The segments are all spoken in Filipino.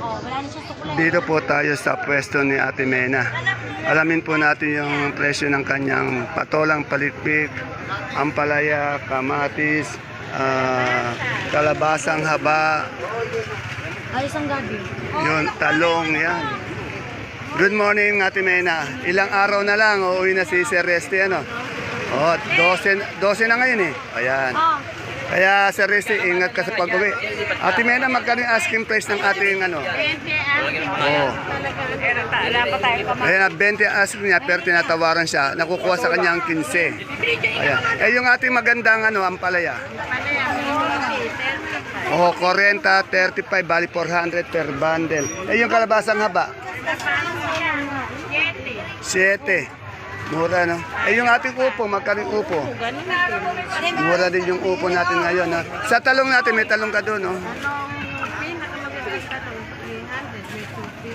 Oh, wala na siya sukulay. Dito po tayo sa pwesto ni Ate Mena. Alamin po natin yung presyo ng kanyang patolang palitpik, ampalaya, kamatis, kalabasang haba, Ay, isang gabi. yun, talong, yan. Good morning, Ate Mena. Ilang araw na lang, uuwi na si Sir Resty, ano? Oh, 12 na ngayon eh. Ayan. Oh, Kaya Sir Resty, ingat ka sa pag-uwi. Ate Mena, magkano yung asking price ng ating ano? 20 ang Oh. wala pa tayo pa. Ayan, 20 ang asking niya, pero tinatawaran siya. Nakukuha sa kanya ang 15. Ayan. Eh, yung ating magandang ano, ampalaya. Oh, 40, 35, bali 400 per bundle. Eh, yung kalabasang haba? 7. Mura, no? Eh, yung ating upo, magkano yung upo? Mura din yung upo natin ngayon, no? Sa talong natin, may talong ka doon, no?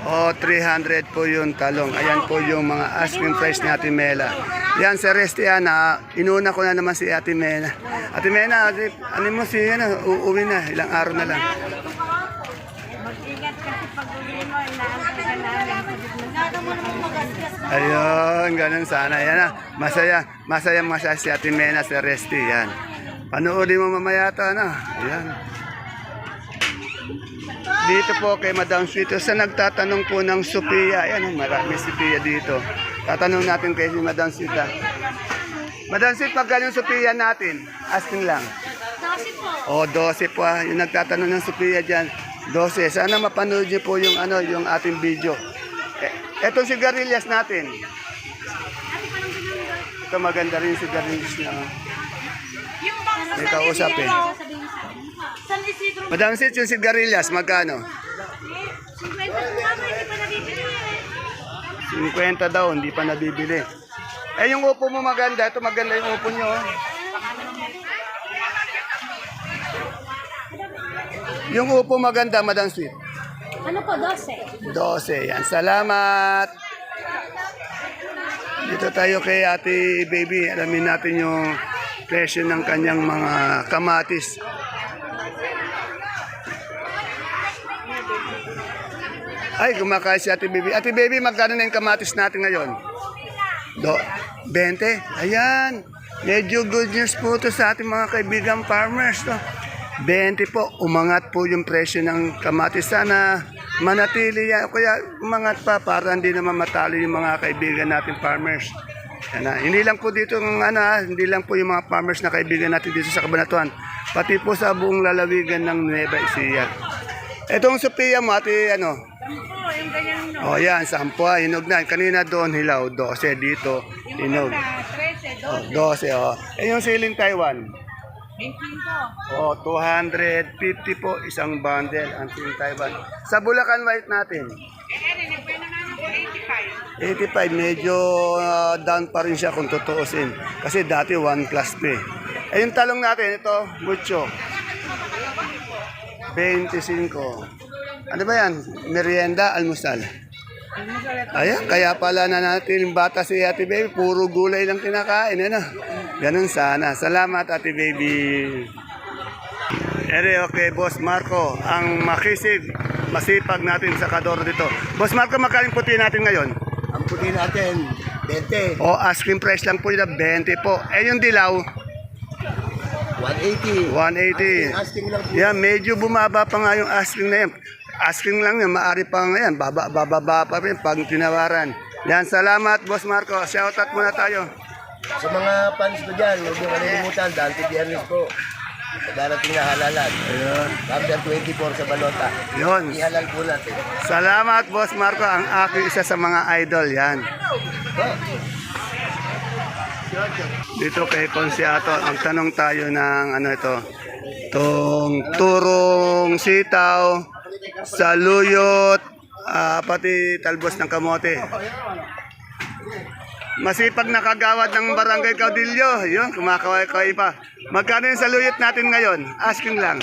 Oh, 300 po yung talong. Ayan po yung mga asking price ni Ate Mela. Yan, Sir Resty, inuna ko na naman si Ate Mena. Ate Mena, ano mo si, uuwi na, ilang araw na lang. Mag-ingat kasi pag uwi mo, inaantay ka namin. Ayun, ganun sana. Yan na, masaya si Ate Mena, Sir Resty. Yan. Panuuli mo mamaya ito, ano? Yan. Dito po kay Madam Sweet, sa nagtatanong po ng Sophia, ayan, marami Sophia dito. Tatanong natin kay Madam Sweet. Madam Sweet, magkano yung Sophia natin? Asking lang. 12 po. O, 12 po. Yung nagtatanong ng Sophia dyan, 12. Sana mapanood niyo po yung, yung ating video. Etong sigarilyas natin. Ito maganda rin yung sigarilyas na. Yung bang sa May kausap eh. San Isidro, Madam Sweet, yung sigarilyas, magkano? 50 naman, hindi pa nabibili eh. 50 daw, hindi pa nabibili. Eh, yung upo mo maganda. Ito maganda yung upo nyo. Oh. Yung upo maganda, Madam Sweet. Ano po, 12? 12. Yan. Salamat. Dito tayo kay Ate Baby. Alamin natin yung presyo ng kanyang mga kamatis. Ay, kumakain si Ate Baby. Ate Baby, magkano na yung kamatis natin ngayon? 20? Ayan. Medyo good news po ito sa ating mga kaibigan farmers. No? 20 po. Umangat po yung presyo ng kamatis. Sana manatili yan. Kaya umangat pa para hindi naman matalo yung mga kaibigan natin farmers. Yan na. Hindi lang po dito hindi lang po yung mga farmers na kaibigan natin dito sa Cabanatuan. Pati po sa buong lalawigan ng Nueva Ecija. Etong Sophia mo, ate, Yung ganyan no. Oh, yan, 10 hinog na. Kanina doon, hilaw, 12 dito, hinog. 13, 12. 12, oh. Eh, yung siling Taiwan? 25. Oh, 250 po, isang bundle, ang siling Taiwan. Sa Bulacan White natin? Nagpwena na po 85. 85, medyo down pa rin siya kung tutuusin. Kasi dati 1 plus P. Eh, yung talong natin, ito, mucho. 25. Ano ba yan? Merienda, almusal. Ayan, kaya pala na natin yung bata si Ate Baby, puro gulay lang kinakain. Ano? Ganun sana. Salamat, Ate Baby. Ere, okay, Boss Marco, ang makisig, masipag natin sa kadoro dito. Boss Marco, magkaling puti natin ngayon? Ang puti natin, 20, O, asking price lang po yun, 20 po. Eh, yung dilaw, 180. 180. Asking lang po. Yan, medyo bumaba pa nga yung asking na yan. Asking lang yan, maari pa nga yan. Bababa pa rin pag tinawaran. Yan, salamat, Boss Marco. Shoutout muna tayo. Sa mga fans ko dyan, huwag nyo kalilimutan, dahil si Biyernes po. Sa darating na halalan. Ayun. Number 24 sa balota. Yun. Ihalal po natin. Salamat, Boss Marco. Ang aking isa sa mga idol. Yan. Dito kay Consiato, ang tanong tayo ng itong turong sitaw, saluyot, pati talbos ng kamote. Masipag na kagawad ng Barangay Caudillo. Yun, kumakaway pa. Magkano yung saluyot natin ngayon? Asking lang.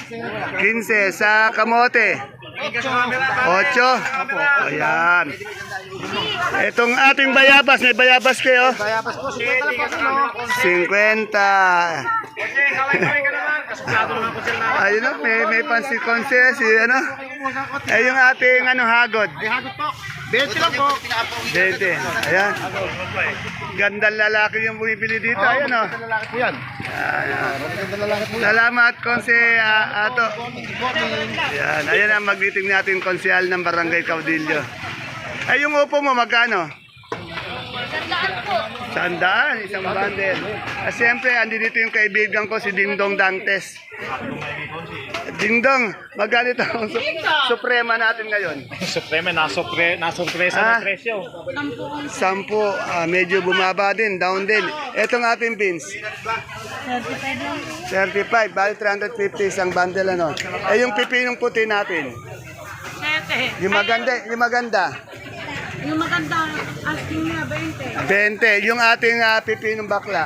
15 sa kamote. 8. Ayan. Itong ating bayabas, may bayabas kayo? Bayabas po, 50. Ayun na, may pansi konse, si ano? Ay, yung ating hagod. Ay, hagod po. 20 lang po. 20. Ayan. Gandang lalaki yung bumibili dito. Ayan o. Lalaki po yan. Magandang lalaki po yan. Salamat, Konse Ato. Ayan. Ayan ang mag-meeting natin, konsyal ng Barangay Caudillo. Ay, yung upo mo, magkano? 100, isang bundle. Siyempre, andi dito yung kaibigan ko, si Dingdong Dantes. Dingdong, magkano ito? Suprema natin ngayon. Supreme, nasurpresa Ah. ng presyo. 10, medyo bumaba din, down din. Etong ating beans, 35, bali 350 isang bundle ano. Eh yung pipinong puti natin, 7. yung maganda, Yung maganda, asking niya 20. 20. Yung ating pipinong bakla,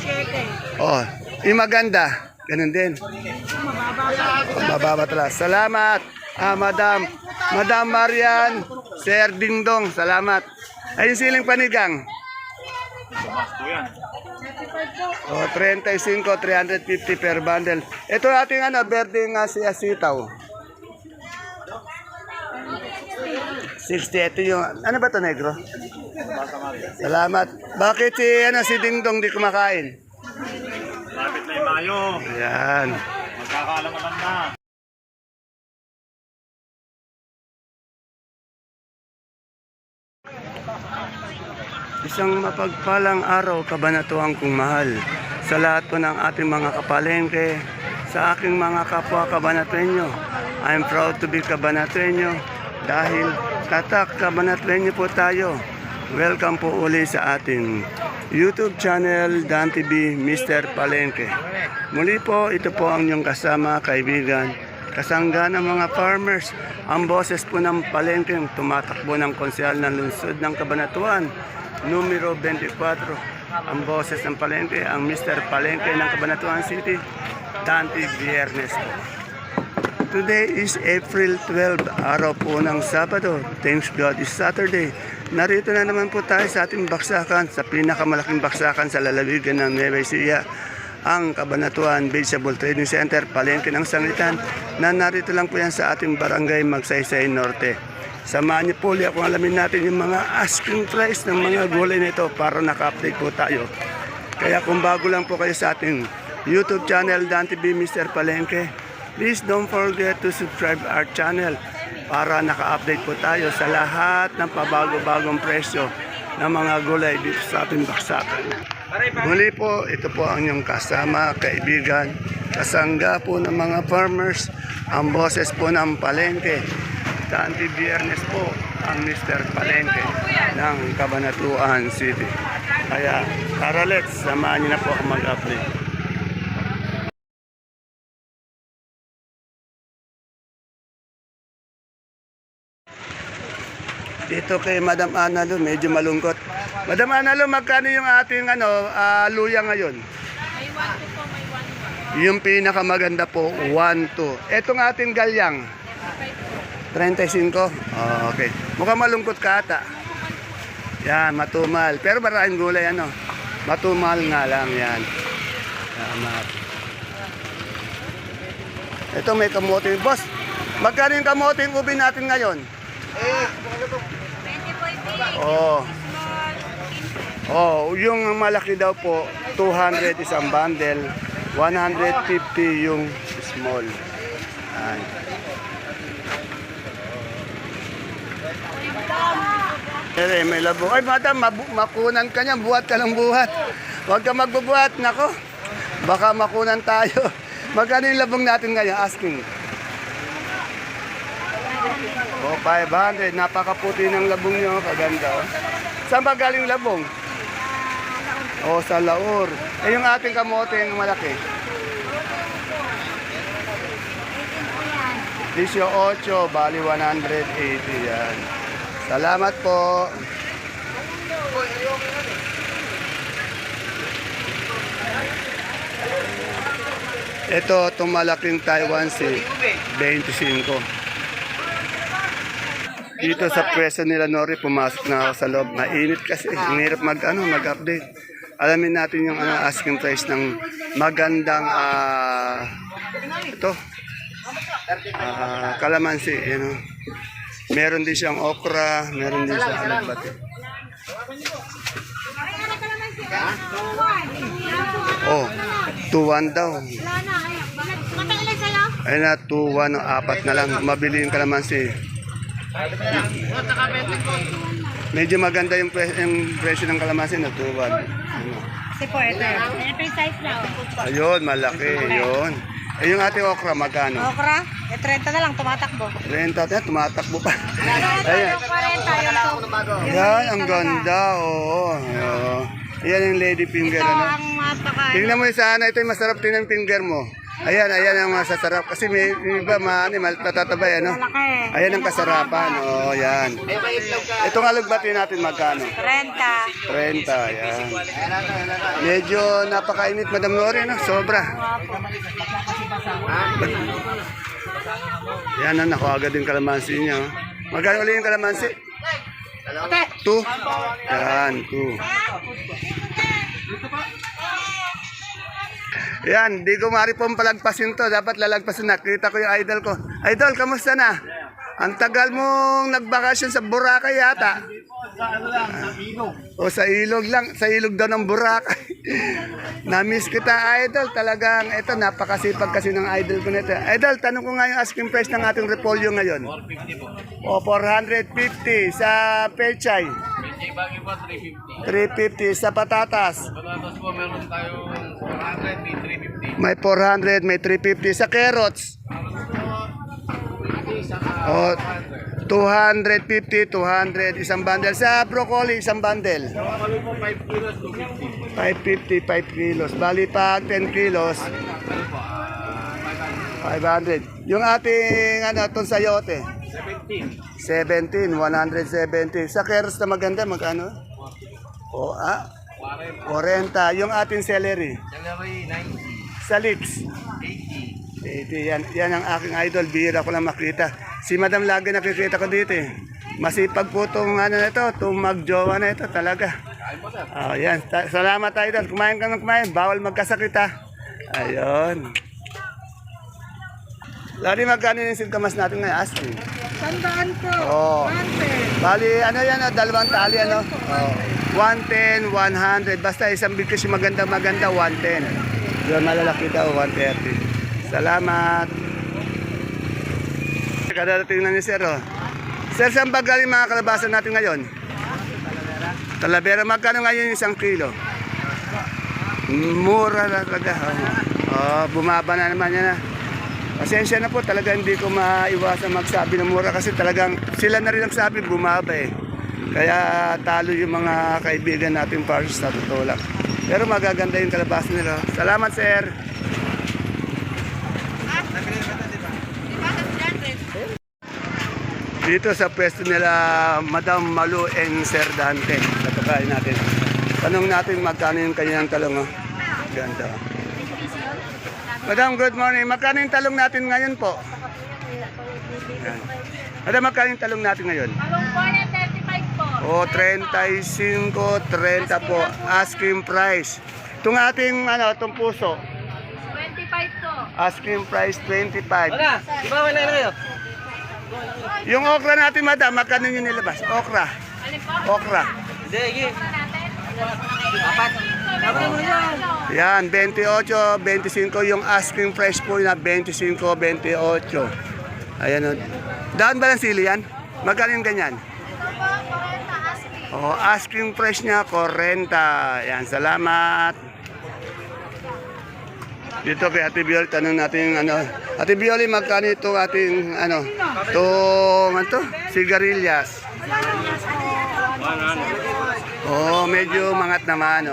7. oh, yung maganda, ganun din. Mababa talaga. Salamat, Madam Marian, Sir Dingdong, salamat. Ay, yung siling panigang. Oh, 35, 350 per bundle. Ito ating berdeng sitaw. 60, ito yung, ano ba to negro? Salamat. Bakit si Dingdong di kumakain? Lapit na yung Mayo. Ayan. Magkakaalamanan na. Isang mapagpalang araw, kabanatuang kong mahal. Sa lahat po ng ating mga kapalengke, sa aking mga kapwa kabanatuenyo, I'm proud to be kabanatuenyo dahil tatak kabanatuenyo po tayo. Welcome po uli sa ating YouTube channel, Dan TV, Mr. Palengke. Muli po, ito po ang inyong kasama, kaibigan, kasangga ng mga farmers, ang boses po ng palengke, tumatakbo ng konsyal ng lungsod ng Cabanatuan, numero 24, ang boses ng palengke, ang Mr. Palengke ng Cabanatuan City, Dante Viernes po. Today is April 12, araw po ng Sabado. Thanks God is Saturday. Narito na naman po tayo sa ating baksakan, sa pinakamalaking baksakan sa lalawigan ng Nueva Ecija, ang Cabanatuan Vegetable Trading Center, Palengke ng Sangitan, na narito lang po yan sa ating barangay Magsaysay Norte. Samahan niyo po ulit kung alamin natin yung mga asking price ng mga gulay nito para naka-update po tayo. Kaya kung bago lang po kayo sa ating YouTube channel, Dan TV Mr. Palengke, please don't forget to subscribe our channel para naka-update po tayo sa lahat ng pabago-bagong presyo ng mga gulay dito sa ating baksakan. Muli po, ito po ang inyong kasama, kaibigan, kasangga po ng mga farmers, ang boses po ng palengke. Dante Viernes po ang Mr. Palengke ng Cabanatuan City. Kaya tara let's, samahan niyo na po ako mag-update. Dito kay Madam Analo, medyo malungkot. Madam Analo, magkano yung ating luya ngayon? May 1 po, may 1. Yung pinakamaganda po, 1-2. Etong ating galyang, 35. Oh, okay. Mukhang malungkot ka ata. Yan, matumal. Pero maraming gulay, matumal nga lang yan. Salamat. Ito may kamote. Boss, magkano yung kamote ubi natin ngayon? 20 po yung Oh. Oh, yung malaki daw po, 200 isang bundle, 150 yung small. Ayan. May labong. Ay, madam, makunan ka niya. Buhat ka ng buhat. Huwag ka magbubuhat. Nako, baka makunan tayo. Magkano yung labong natin ngayon? Asking. Oh, 500. Napakaputi ng labong niyo. Kaganda. Oh. Saan ba galing labong? Oh, sa Laur. Eh, yung ating kamote yung malaki. 18, bali 180 yan. Salamat po. Ito, itong malaking Taiwan Sea, 25. Dito sa pwesto nila Nori, pumasok na ako sa loob. Mainit kasi, ang hirap mag-update. Alamin natin yung asking price ng magandang ito. Kalamansi, Meron din siyang okra, meron din siyang alabati. Oh, 2-1 daw. Ayun na, 2-1, apat na lang. Mabili yung kalamansi. Medyo maganda yung presyo ng kalamansi na 2-1. Kasi po, ito yung size na. Ayun, malaki. Ayun. Eh, yung ating okra, magkano? Okra, 30 na lang, tumatakbo. 30 na, tumatakbo pa. Ayan. Yung 40, yung Yan, ang ganda, oo. Yan yung lady finger, ito ano? ang mapaka. Tingnan mo yung sana, ito yung masarap tingnan yung finger mo. Ayan ang masasarap. Kasi may iba, matatabay, ano? Malaki. Ayan ang kasarapan, yan. Itong alugbati natin, magkano? 30. 30, yan. Medyo napakainit, Madam Lori, no? Sobra. Yan, nakuha agad yung kalamansi niya. Magkano ulit yung kalamansi? 2? Yan, 2. Yan, di ko mari pong palagpasin to. Dapat lalagpasin. Nakita ko yung idol ko. Idol, kamusta na? Ang tagal mong nagbakasyon sa Boracay yata. O sa ilog lang. Sa ilog daw ng Boracay. Na-miss kita, idol. Talagang, ito, napakasipag kasi ng idol ko nito. Idol, tanong ko nga yung asking price ng ating repolyo ngayon. 450 po. O, 450 sa pechay. 350 sa patatas. Patatas po, meron tayong 400, may 350. May 400, may 350 sa carrots. O, 250, 200 isang bundle. Sa broccoli, isang bundle. Kami po 5 kilos, 250. 550, 5 kilos. Bali pa 10 kilos. 500. Yung ating itong sayote. 17, 170. Sa carrots na maganda, magkano? O, 40. Yung ating celery. Celery, 90. Sa lips. 80. Yan ang aking idol. Bihira ko lang makita. Si Madam lagi nakikita ko dito eh. Masipag po itong na ito, itong magjowa na ito talaga. Yan. Salamat idol. Kumain ka ng kumain. Bawal magkasakit ha. Ayun. Lari magkano yung singkamas natin ngayon? Asking. Tandaan po. Oh. Bali, yan, dalawang tali, 110, 100. Basta isang bigkas yung maganda, 110. Yung malalaki daw, 130. Salamat. Kadarating na ni Sir, Sir, saan ba galing mga kalabasan natin ngayon? Talavera. Magkano ngayon yung 1 kilo? Mura na talaga. Bumaba na naman yan. Pasensya na po, talaga hindi ko maiwasan magsabi ng mura kasi talagang sila na rin ang sabi, bumaba eh. Kaya talo yung mga kaibigan natin farmers na totoo lang. Pero magaganda yung kalabasa nila. Salamat, sir. Dito sa pwesto nila, Madam Malu and Sir Dante. Kapakain natin. Tanong natin magkano yung kanyang talong. Ganda. Madam, good morning. Magkano yung talong natin ngayon po? Yan. Madam, magkano yung talong natin ngayon? Talong po na 35 po. O, 35, 30 po. Asking price. Itong ating, itong puso. 25 po. Asking price, 25. Wala, di ba wala na kayo? Yung okra natin, madam, magkano yung nilabas? Okra. Alin po? Okra. Hindi, sige. Natin? Yan, 28, 25 yung asking price po na 25, 28. Ayan o. Daan ba ng sili yan? Magkano yung ganyan? Oh, asking price niya, 40. Yan, salamat. Dito kay Ate Bioli, tanong natin Ate Bioli, magkano itong ating, sigarilyas? Oh, medyo mangat naman,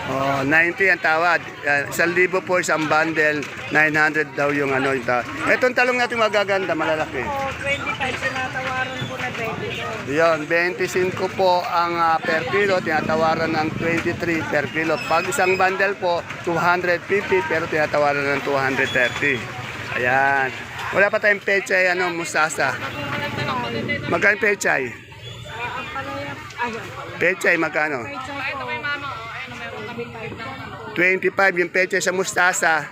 Oh, 90 ang tawad. 1,000 po isang bundle, 900 daw yung yung tawad. Etong talong natin magaganda, malalaki. 25 sinatawaran po na 20. Yon, 25 po ang per kilo, tinatawaran ng 23 per kilo. Pag isang bundle po, 250 pero tinatawaran ng 230. Ayan. Wala pa tayong pechay, mustasa. Magkano pechay? Ang palaya Pechay, magkano? Pechay ko. 25 yung pechay sa mustasa.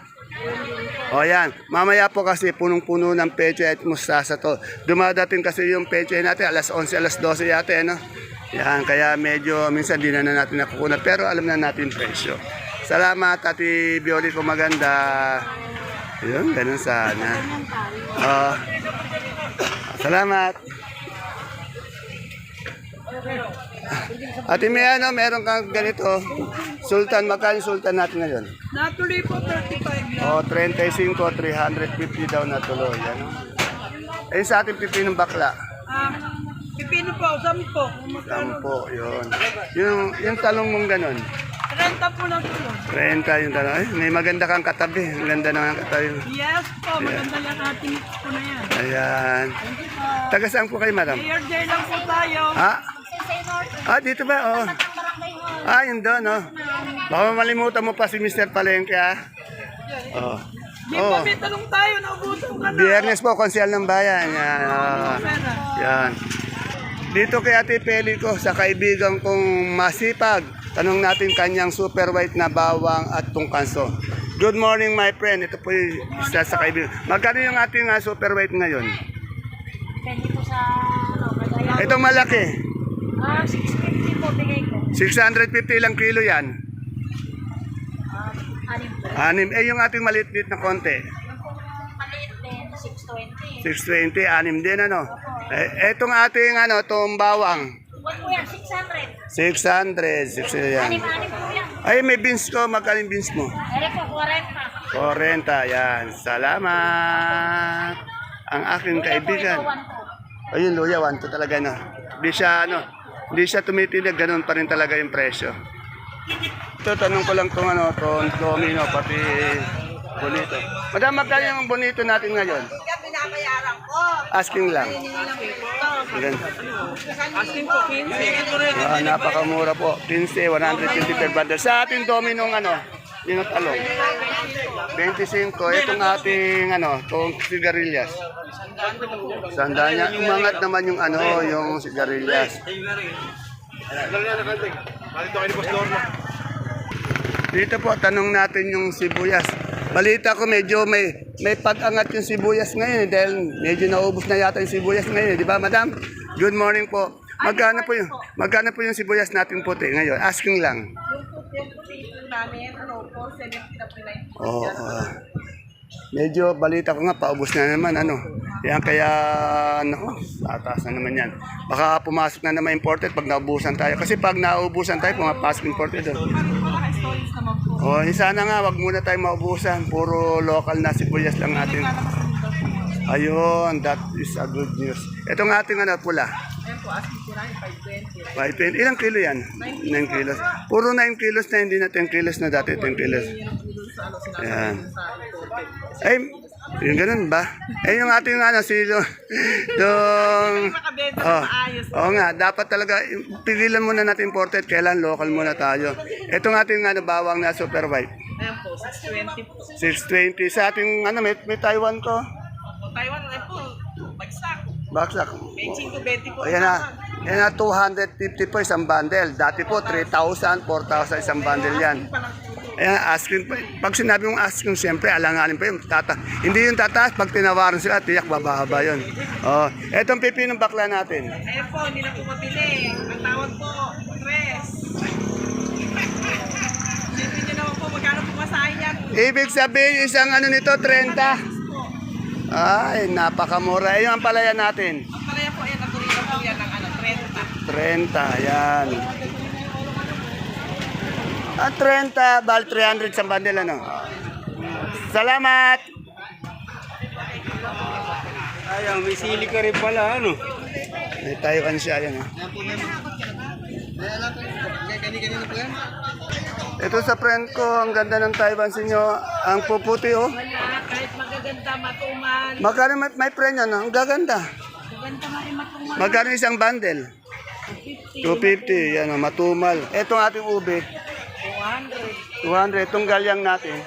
O yan, mamaya po kasi punong-puno ng pechay at mustasa to. Dumadating kasi yung pechay natin alas 11, alas 12 yata, no? Yan, kaya medyo minsan di na natin nakukunan. Pero alam na natin presyo. Salamat, Ate Bioli ko maganda. Yun, ganun sana. Salamat. Ate May, meron kang ganito. Sultan, magkano yung sultan natin ngayon? Natuloy po 35 lang. O, 35, 350 daw na tuloy. Ano? Eh, sa ating pipinong bakla. Pipino po, 10 po. Sampo, yun. Yung talong mong ganun. 30 po lang po. 30 yung talong. Ay, may maganda kang katabi. Ang ganda naman ang katabi. Yes po, maganda lang ating mix po na yan. Ayan. Taga saan po kayo, madam? Mayor J lang po tayo. Dito ba? Oh. Yun doon, oh. Baka malimutan mo pa si Mr. Palengke, ha? Oh. Di ba may talong tayo, naubusan ka na. Biyernes po, konsyal ng bayan. Yan. Yan. Dito kay Ate Peli ko, sa kaibigan kong masipag, tanong natin kanyang super white na bawang at tungkanso. Good morning, my friend. Ito po yung isa sa kaibigan. Magkano yung ating super white ngayon? Depende po sa, kagaya. Itong malaki. 650 po bigay ko. 650 lang kilo yan. Anim po. Anim. Yung ating maliit-liit na konti. Yung pong maliit din, 620. 620, anim din, ano? Etong ating, itong bawang. Huwag po yan, 600. 600, 600 yan. Anim po yan. Ay, may beans ko. Magkano yung beans mo? Ere po, 40. 40, yan. Salamat. Ang aking kaibigan. Ayun, luya, 1 to talaga, no? Hindi siya tumitilig, ganun pa rin talaga yung presyo. Ito, tanong ko lang itong itong domino, pati bonito. Madam, magkano yung bonito natin ngayon? Kaya binabayaran ko. Asking lang. Ganun. Asking po, 15. Napakamura po. 15, 150 per bundle. Sa ating domino yung talong. 25. Itong ating itong sigarilyas. Sandaan niya. Umangat naman yung yung sigarilyas. Dito po, tanong natin yung sibuyas. Balita ko medyo may pag-angat yung sibuyas ngayon dahil medyo naubos na yata yung sibuyas ngayon, di ba, madam? Good morning po. Magkano po yung sibuyas natin puti ngayon? Asking lang. Yung puti namin, 470 na po na yun. Oo. Medyo balita ko nga, paubos na naman, Yan kaya, tataas na naman yan. Baka pumasok na naman imported pag naubusan tayo. Kasi pag naubusan tayo, pumapasok imported. Sana nga, wag muna tayo maubusan. Puro local na sibuyas lang natin. Ayun, that is a good news. Itong ating pula. Ayan po, asking po namin 520. 520. Ilang kilo yan? 9 kilos. Puro 9 kilos na, hindi na 10 kilos na dati, 10 kilos. Ayan. Ay, yung ganun ba? Yung ating silo. Nga, dapat talaga, pigilan muna natin imported, kailan local muna tayo. Itong ating bawang na super white. Ayan po, 620 po. 620. Sa ating, may Taiwan ko. Taiwan na po, bagsak. Baksak. 25-20 po. Ayan na 250 po isang bundle. Dati po 3,000, 4,000 isang bundle yan. Ayan, asking po. Pag sinabi mong asking, siyempre, alanganin pa yun. Hindi yung tataas, pag tinawaran sila, tiyak bababa yun. Etong pipinong bakla natin. Ayan po, hindi na po mabili. Ang tawag po, tres. Siyempre nyo naman po, magkano po masahin yan? Ibig sabihin, isang nito, 30. Ay, napakamura. Yung ampalaya natin. Ang palaya po, ayan, natulila po yan ng 30. 30, yan. 30, bal 300 sa bundle, Salamat! Ayaw, may sili ka rin pala, May Taiwan siya, yan, Gani-gani po yan? Ito sa friend ko, ang ganda ng Taiwan sa inyo. Ang puputi, Wala, kahit magaganda, matumal. Magkano may friend yan, Ang gaganda. Maganda nga yung matumal. Magkano isang bundle? 250, yan, matumal. Itong ating ube. 200. Itong galyang natin.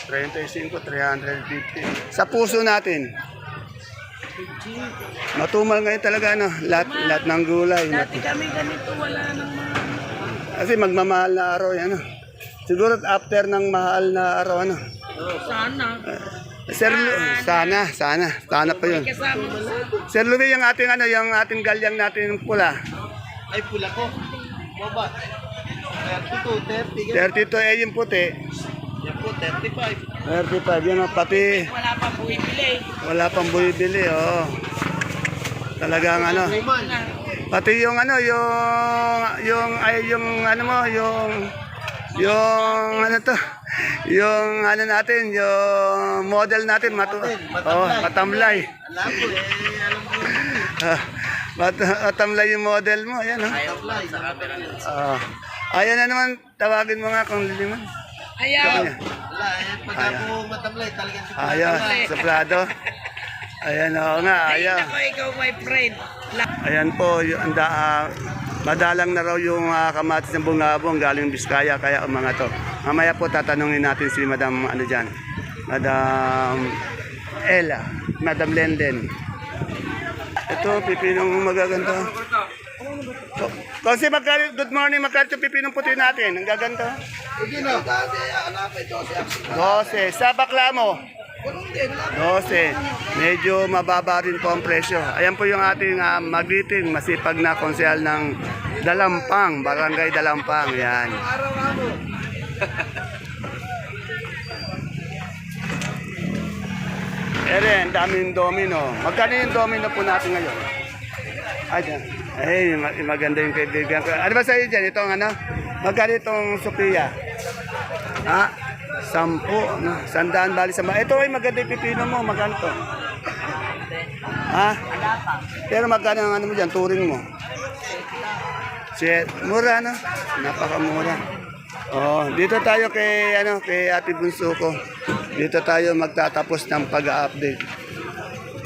35, 350. Sa puso natin. Matumal ngayon talaga, ano? Lahat ng gulay. Dati kami ganito, wala nang mga... Kasi magmamahal na araw yan, ano? Siguro after ng mahal na araw, ano? Sana. Sir, sana pa yun. Kasama sa... Sir Louie, yung ating galyang natin yung pula. Ay, pula ko. Baba. 32, 30. 32, eh yung puti. Yan po, 35. 35, yun, pati Wala pa buwibili. wala pang bumibili, oh. Talagang ano, pati yung ano, yung ano to, yung ano natin, yung model natin, matamlay. Alam ko, alam ko. Matamlay yung model mo, ayan, oh. Ayan na naman, tawagin mo nga kung liliman. Ayaw. Wala, pag ako matamlay, talagang Ayan, suplado. Ayan, oo nga, ayan. Ako, ikaw, my friend. Ayan po, madalang na raw yung kamatis ng bungabong galing Biskaya, kaya mga to. Mamaya po tatanungin natin si Madam ano dyan, Madam Ella, Madam Lenden. Ito, pipinong magaganda. Kasi good morning, magkano yung pipinong puti natin? Ang gaganda. Hindi na. 12. Sa bakla mo? 12. Medyo mababa rin po ang presyo. Ayan po yung ating magiting, masipag na konsehal ng Dalampang, Barangay Dalampang. Yan. Eren, daming domino. Magkano yung domino po natin ngayon? Ay, maganda yung kaibigan ko. Ano ba sa'yo dyan? Itong ano? Magkano itong Sophia? 10, no? 100 bali sa ito ay maganda yung pipino mo. Magkano to? Pero magkano ang ano mo dyan? Turing mo? Mura, no? Napakamura. Dito tayo kay Ate Bunso ko. Dito tayo magtatapos ng pag-update.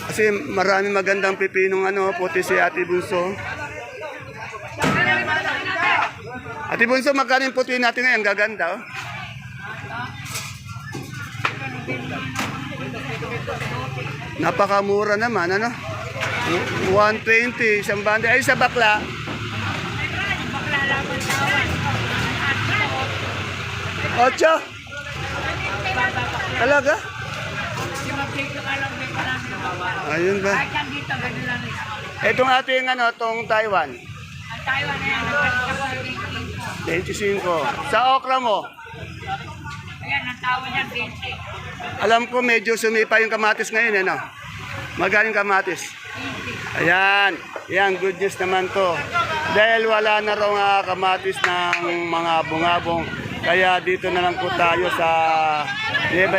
Kasi marami magandang pipinong puti si Ate Bunso. Ate Bunso, magkano yung puti natin ngayon? Gaganda, oh. Napakamura naman, ano? 120, isang banda. Ay, sa bakla. Ocho? Talaga? Ayun ba? Itong ating itong Taiwan. Ang Taiwan na yan, 25. Sa okra mo? ayan, ang tawag niya, 20. Alam ko medyo sumipa yung kamatis ngayon, ano? Magaling kamatis. Ayan. Yan, good news naman to. Dahil wala na raw nga kamatis ng mga bungabong. Kaya dito na lang po tayo sa Nueva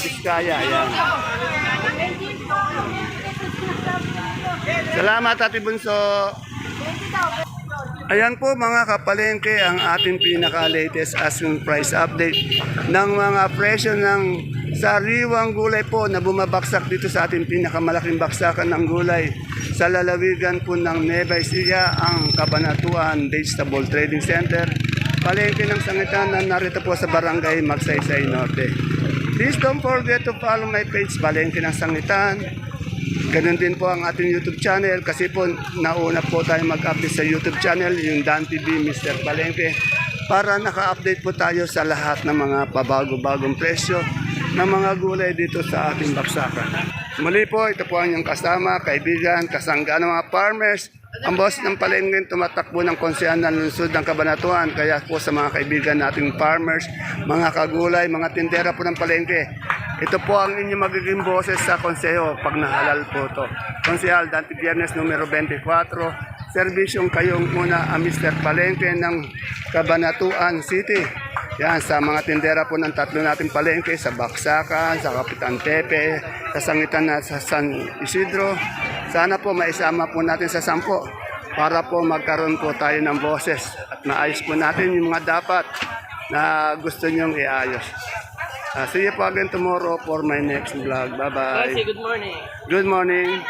Vizcaya. Ayan. Salamat, Ate Bunso. Ayan po mga kapalengke ang ating pinaka-latest asking price update ng mga presyo ng sariwang gulay po na bumabaksak dito sa ating pinakamalaking baksakan ng gulay sa lalawigan po ng Nueva Ecija, ang Cabanatuan Vegetable Trading Center, palengke ng sangitan na narito po sa Barangay Magsaysay Norte. Please don't forget to follow my page, Palengke ng Sangitan. Ganun din po ang ating YouTube channel kasi po nauna po tayo mag-update sa YouTube channel, yung Dan TV Mr. Palengke, para naka-update po tayo sa lahat ng mga pabago-bagong presyo ng mga gulay dito sa ating baksakan. Muli po, ito po ang inyong kasama, kaibigan, kasangga ng mga farmers. Ang boss ng palengke tumatakbo ng konsehan ng lungsod ng Cabanatuan. Kaya po sa mga kaibigan nating farmers, mga kagulay, mga tindera po ng palengke, ito po ang inyong magiging boses sa konseho pag nahalal po to. Konsehal Dante Biernes numero 24, serbisyong kayong una ang Mr. Palengke ng Cabanatuan City. Yan, sa mga tindera po ng tatlo nating palengke, sa Baksakan, sa Kapitan Pepe, sa Sangitan na sa San Isidro. Sana po maisama po natin sa 10 para po magkaroon po tayo ng boses at maayos po natin yung mga dapat na gusto nyong iayos. See you po again tomorrow for my next vlog. Bye-bye. Good morning. Good morning.